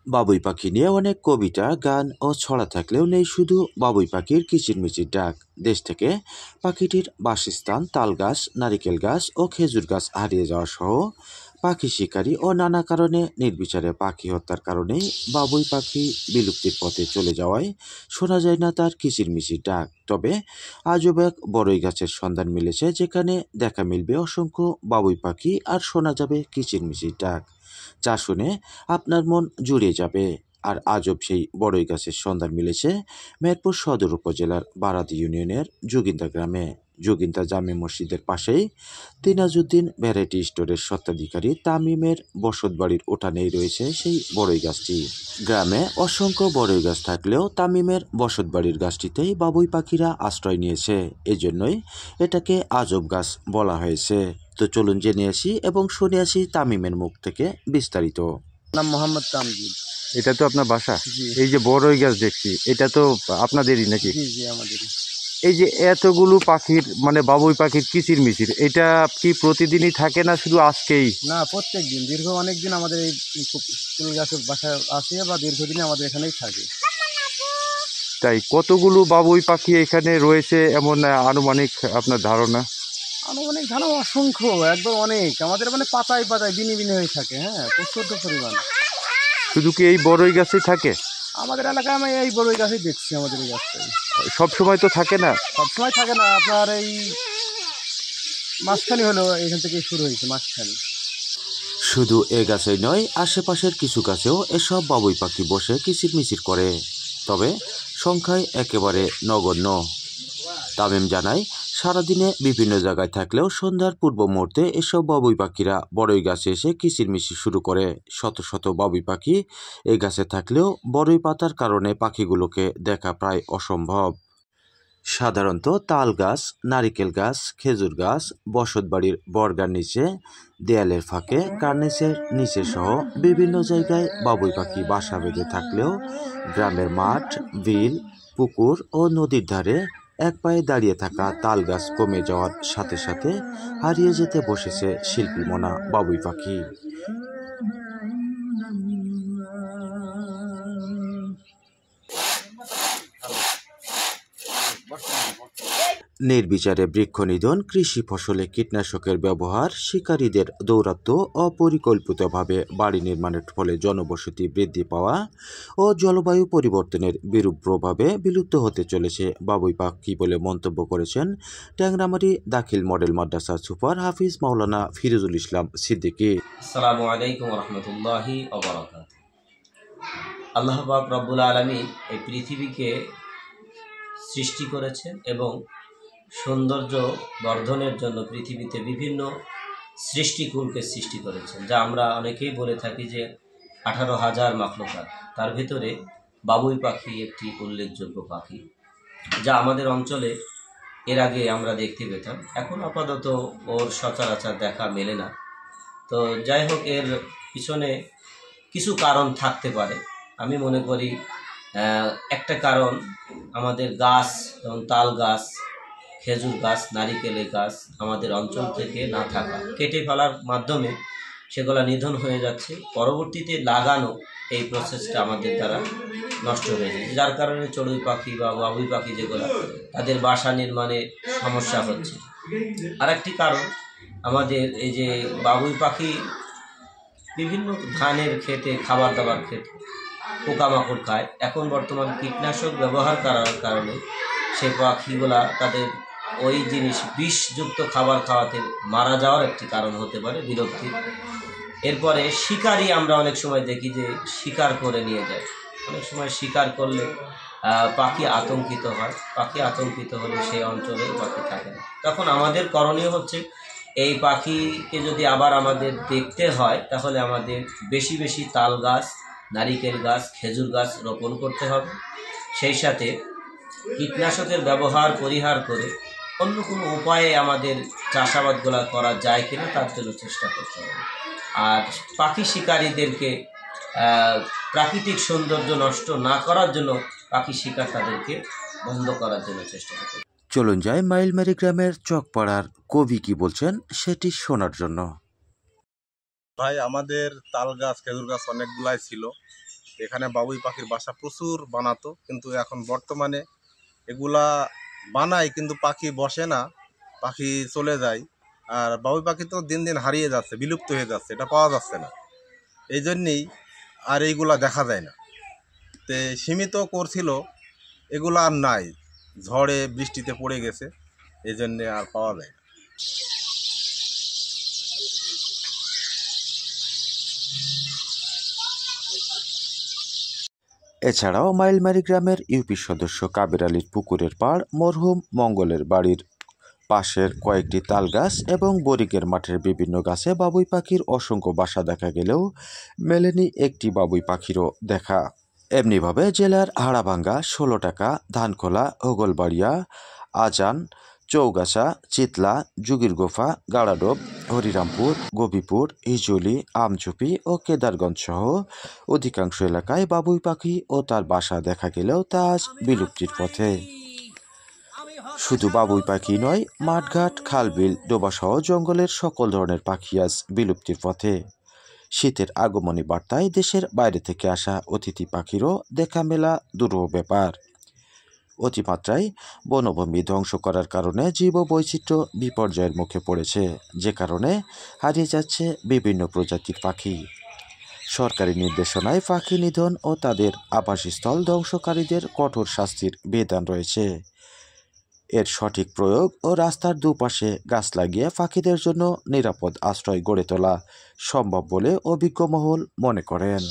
বাবুই পাখি নিয়ে অনেক কবিতা, গান ও ছড়া থাকলেও নেই শুধু বাবুই পাখির কিচিরমিচির ডাক। দেশ থেকে পাখিটির বাসস্থান, তালগাছ, নারিকেল গাছ ও খেজুর গাছ হারিয়ে যাওয়া সহ পাখি শিকারী ও নানা কারণে নির্বিচারে পাখি হত্যার কারণেই বাবুই পাখি বিলুপ্তির পথে চলে যাওয়ায় শোনা যায় না তার কিচিরমিচির ডাক। তবে আজব এক বড়ই গাছের সন্ধান মিলেছে, যেখানে দেখা মিলবে অসংখ্য বাবুই পাখি আর শোনা যাবে কিচিরমিচির ডাক, যা শুনে আপনার মন জুড়িয়ে যাবে। আর আজব সেই বড়ই গাছের সন্ধান মিলেছে মেহেরপুর সদর উপজেলার বারাদি ইউনিয়নের যোগিন্দা গ্রামে। যোগিন্দা জামে মসজিদের পাশেই তিনাজউদ্দিন ভ্যারাইটি স্টোরের স্বত্বাধিকারী তামিমের বসতবাড়ির উঠানেই রয়েছে সেই বড়ই গাছটি। গ্রামে অসংখ্য বড়ই গাছ থাকলেও তামিমের বসতবাড়ির গাছটিতেই বাবুই পাখিরা আশ্রয় নিয়েছে, এজন্যই এটাকে আজব গাছ বলা হয়েছে। তো চলুন জেনে আসি এবং শুনে আসি তামিমের মুখ থেকে বিস্তারিত। নাম মোহাম্মদ তামজিদ। এটা তো আপনার বাসা। জি এই যে বড়ই গাছ দেখছি, এটা তো আপনাদেরই নাকি? জি জি আমাদেরই। এই যে এতগুলো পাখির মানে বাবুই পাখির কিচিরমিচির, এটা কি প্রতিদিনই থাকে না শুধু আজকেই? না, প্রত্যেক দিন দীর্ঘ অনেক দিন আমাদের এই ফুল গাছের বাসায় আসে বা দীর্ঘদিনে আমাদের এখানেই থাকে। তাই কতগুলো বাবুই পাখি এখানে রয়েছে এমন আনুমানিক আপনার ধারণা? আনুমানিক ধারণা অসংখ্য, একদম অনেক। আমাদের মানে পাতায় পাতায় বিনি বিনি হয়ে থাকে। হ্যাঁ, প্রচুর পরিমাণ। শুধু কি এই বড়ই গাছেই থাকে? আমাদের এলাকায় আমি এই বড়ই গাছই দেখছি। আমাদের এই গাছটাই সব সময় তো থাকে না। সবসময় থাকে না, আপনার এই মাঝখানি হলো এখান থেকে শুরু হয়েছে, মাঝখানি। শুধু এ গাছেই নয়, আশেপাশের কিছু গাছেও এসব বাবুই পাখি বসে কিচিরমিচির করে, তবে সংখ্যায় একেবারে নগণ্য। তামিম জানায়, সারাদিনে বিভিন্ন জায়গায় থাকলেও সন্ধ্যার পূর্ব মুহূর্তে এসব বাবুই পাখিরা বড়ই গাছে এসে কিচিরমিচির শুরু করে। শত শত বাবুই পাখি এই গাছে থাকলেও বড়ই পাতার কারণে পাখিগুলোকে দেখা প্রায় অসম্ভব। সাধারণত তাল গাছ, নারিকেল গাছ, খেজুর গাছ, বসতবাড়ির বর্গার নিচে, দেয়ালের ফাঁকে, কার্নিসের নিচে সহ বিভিন্ন জায়গায় বাবুই পাখি বাসা বেঁধে থাকলেও গ্রামের মাঠ, বিল, পুকুর ও নদীর ধারে এক পায়ে দাঁড়িয়ে থাকা তাল গাছ কমে যাওয়ার সাথে সাথে হারিয়ে যেতে বসেছে শিল্পী মনা বাবুই পাখি। নির্বিচারে বৃক্ষনিধন, কৃষি ফসলে কীটনাশকের ব্যবহার, শিকারীদের দৌরাত্ম্য, অপরিকল্পিতভাবে বাড়ি নির্মাণের ফলে জনবসতি বৃদ্ধি পাওয়া ও জলবায়ু পরিবর্তনের বিরূপ প্রভাবে বিলুপ্ত হতে চলেছে বাবুই পাখি বলে মন্তব্য করেছেন ট্যাংরামারী দাখিল মডেল মাদ্রাসার সুপার হাফিজ মাওলানা ফিরোজুল ইসলাম সিদ্দিকী। আসসালামু আলাইকুম ওয়া রাহমাতুল্লাহি ওয়া বারাকাতুহু। আল্লাহ পাক রব্বুল আলামিন এই পৃথিবীকে সৃষ্টি করেছেন এবং সৌন্দর্য বর্ধনের জন্য পৃথিবীতে বিভিন্ন সৃষ্টিকুলকে সৃষ্টি করেছেন, যা আমরা অনেকেই বলে থাকি যে 18,000 মাখলুকাত। তার ভিতরে বাবুই পাখি একটি উল্লেখযোগ্য পাখি, যা আমাদের অঞ্চলে এর আগে আমরা দেখতে পেতাম। এখন আপাতত ওর সচরাচর দেখা মেলে না। তো যাই হোক, এর পিছনে কিছু কারণ থাকতে পারে। আমি মনে করি একটা কারণ আমাদের গাছ, যেমন তাল গাছ, খেজুর গাছ, নারিকেলের গাছ আমাদের অঞ্চল থেকে না থাকা, কেটে ফেলার মাধ্যমে সেগুলো নিধন হয়ে যাচ্ছে। পরবর্তীতে লাগানো এই প্রসেসটা আমাদের দ্বারা নষ্ট হয়ে যাচ্ছে, যার কারণে চড়ুই পাখি বা বাবুই পাখি যেগুলো তাদের বাসা নির্মাণে সমস্যা হচ্ছে। আরেকটি কারণ, আমাদের এই যে বাবুই পাখি বিভিন্ন ধানের ক্ষেতে, খাবার দাবার ক্ষেতে পোকামাকড় খায়। এখন বর্তমান কীটনাশক ব্যবহার করার কারণে সে পাখিগুলা তাদের ওই জিনিস বিষযুক্ত খাবার খাওয়াতে মারা যাওয়ার একটি কারণ হতে পারে, বিলুপ্তি। এরপরে শিকারি আমরা অনেক সময় দেখি যে শিকার করে নিয়ে যায়। অনেক সময় শিকার করলে পাখি আতঙ্কিত হয়। পাখি আতঙ্কিত হলে সেই অঞ্চলে পাখি থাকে না। তখন আমাদের করণীয় হচ্ছে, এই পাখিকে যদি আবার আমাদের দেখতে হয় তাহলে আমাদের বেশি বেশি তাল গাছ, নারিকেল গাছ, খেজুর গাছ রোপণ করতে হবে। সেই সাথে কীটনাশকের ব্যবহার পরিহার করে অন্য কোনো উপায়ে আমাদের চাষাবাদগুলো করা যায় কিনা তার জন্য চেষ্টা করতে হবে। আর পাখি শিকারীদেরকে প্রাকৃতিক সৌন্দর্য নষ্ট না করার জন্য পাখি শিকার তাদেরকে বন্ধ করার জন্য চেষ্টা করতে হবে। চলুন যাই মাইলমারি গ্রামের চকপাড়ার কবি কি বলছেন সেটি শোনার জন্য। ভাই, আমাদের তাল গাছ, খেজুর গাছ অনেকগুলাই ছিল। এখানে বাবুই পাখির বাসা প্রচুর বানাতো, কিন্তু এখন বর্তমানে এগুলা বানায় কিন্তু পাখি বসে না, পাখি চলে যায়। আর বাবুই পাখি তো দিন দিন হারিয়ে যাচ্ছে, বিলুপ্ত হয়ে যাচ্ছে, এটা পাওয়া যাচ্ছে না। এই জন্যেই আর এইগুলা দেখা যায় না। তে সীমিত করছিল, এগুলো আর নাই, ঝড়ে বৃষ্টিতে পড়ে গেছে, এই জন্যে আর পাওয়া যায় না। এছাড়াও মাইলমারি গ্রামের ইউপি সদস্য কাবের আলীর পুকুরের পাড়, মরহুম মঙ্গলের বাড়ির পাশের কয়েকটি তাল গাছ এবং বরিকের মাঠের বিভিন্ন গাছে বাবুই পাখির অসংখ্য বাসা দেখা গেলেও মেলেনি একটি বাবুই পাখিরও দেখা। এমনিভাবে জেলার হাড়াভাঙ্গা, ১৬ টাকা, ধানখোলা, হোগলবাড়িয়া, আজান, চৌগাছা, চিতলা, যুগিরগোফা, গাড়াডোব, হরিরামপুর, গোপীপুর, হিজলি, আমঝুপি ও কেদারগঞ্জ সহ অধিকাংশ এলাকায় বাবুই পাখি ও তার বাসা দেখা গেলেও তা আজ বিলুপ্তির পথে। শুধু বাবুই পাখি নয়, মাঠঘাট, খালবিল, ডোবাসহ জঙ্গলের সকল ধরনের পাখি আজ বিলুপ্তির পথে। শীতের আগমনী বার্তায় দেশের বাইরে থেকে আসা অতিথি পাখিরও দেখা মেলা দুরূহ ব্যাপার। অতিমাত্রায় বনভূমি ধ্বংস করার কারণে জীববৈচিত্র্য বিপর্যয়ের মুখে পড়েছে, যে কারণে হারিয়ে যাচ্ছে বিভিন্ন প্রজাতির পাখি। সরকারি নির্দেশনায় পাখি নিধন ও তাদের আবাসস্থল ধ্বংসকারীদের কঠোর শাস্তির বিধান রয়েছে। এর সঠিক প্রয়োগ ও রাস্তার দুপাশে গাছ লাগিয়ে পাখিদের জন্য নিরাপদ আশ্রয় গড়ে তোলা সম্ভব বলে অভিজ্ঞ মহল মনে করেন।